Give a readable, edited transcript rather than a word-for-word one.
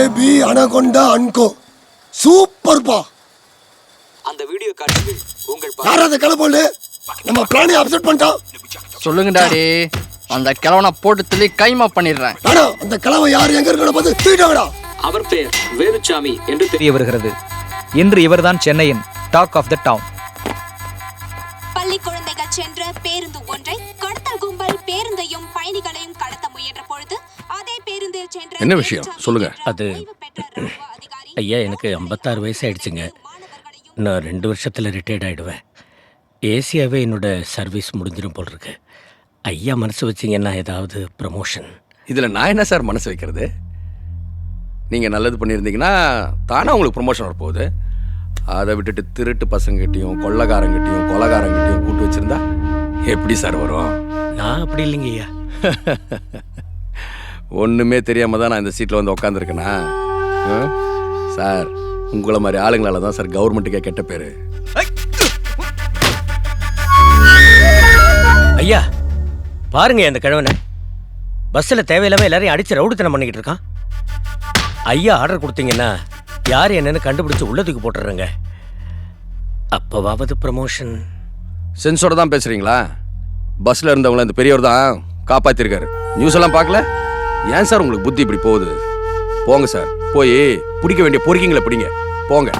Baby anaconda and Co சூப்பர்ப்பா. அந்த video காட்சிகள் உங்கள் யாராவது கிளப்போல நம்ம பிளானை அப்செட் பண்ணிட்டோம். சொல்லுங்க டாடி, அந்த கிழவனை போட்டு தள்ளி கைமா பண்ணிடுறேன். அந்த கிழவன் யார் எங்க இருக்கணும் பார்த்து தூக்கிட்டாங்கடா. அவர் பெயர் வேலுச்சாமி என்று தெரிய வருகிறது. இன்று இவர்தான் சென்னையின் டாக் ஆஃப் த டவுன். பள்ளி குழந்தைகள் சென்ற பேருந்து ஒன்றை கடத்தல் கும்பல் பேருந்தையும் பயணிகளையும் கடத்த முயன்ற பொழுது அதே பேருந்தில் சென்ற என்ன விஷயம் சொல்லுங்க. அது ஐயா, எனக்கு 56 வயசு ஆயிடுச்சுங்க. நான் 2 வருஷத்துல ரிட்டையர்ட் ஆயிடுவேன். ஏசியாவே என்னோட சர்வீஸ் முடிஞ்சிடும் போல் இருக்கு. ஐயா மனசு வச்சிங்கன்னா ஏதாவது ப்ரமோஷன். இதில் நான் என்ன சார் மனசு வைக்கிறது? நீங்கள் நல்லது பண்ணியிருந்தீங்கன்னா தானே உங்களுக்கு ப்ரொமோஷன் வரப்போகுது. அதை விட்டுட்டு திருட்டு பசங்கிட்டையும் கொள்ளைக்காரங்கிட்டையும் கொலைகாரங்கிட்டையும் கூட்டு வச்சுருந்தா எப்படி சார் வரும்? நான் அப்படி இல்லைங்க ஐயா. ஒன்றுமே தெரியாமல் தான் நான் இந்த சீட்டில் வந்து உக்காந்துருக்கேனா? சார், உங்களை மாதிரி ஆளுங்களால தான் சார் கவர்மெண்ட்டுக்கே கெட்ட பேர். ஐயா பாருங்க, அந்த கிழவனை பஸ்ஸில் தேவையில்லாமல் எல்லாரையும் அடித்து ரவுடித்தனம் பண்ணிக்கிட்டு இருக்கான். ஐயா ஆர்டர் கொடுத்தீங்கன்னா யார் என்னன்னு கண்டுபிடிச்சு உள்ளதுக்கு போட்டுறேங்க. அப்போவாவது ப்ரமோஷன். சென்ஸோட தான் பேசுகிறீங்களா? பஸ்ஸில் இருந்தவங்கள இந்த பெரியவர் தான் காப்பாற்றிருக்காரு. நியூஸ் எல்லாம் பார்க்கல? ஏன் சார் உங்களுக்கு புத்தி இப்படி போகுது? போங்க சார், போய் பிடிக்க வேண்டிய பொறுக்கிங்களை பிடிங்க போங்க.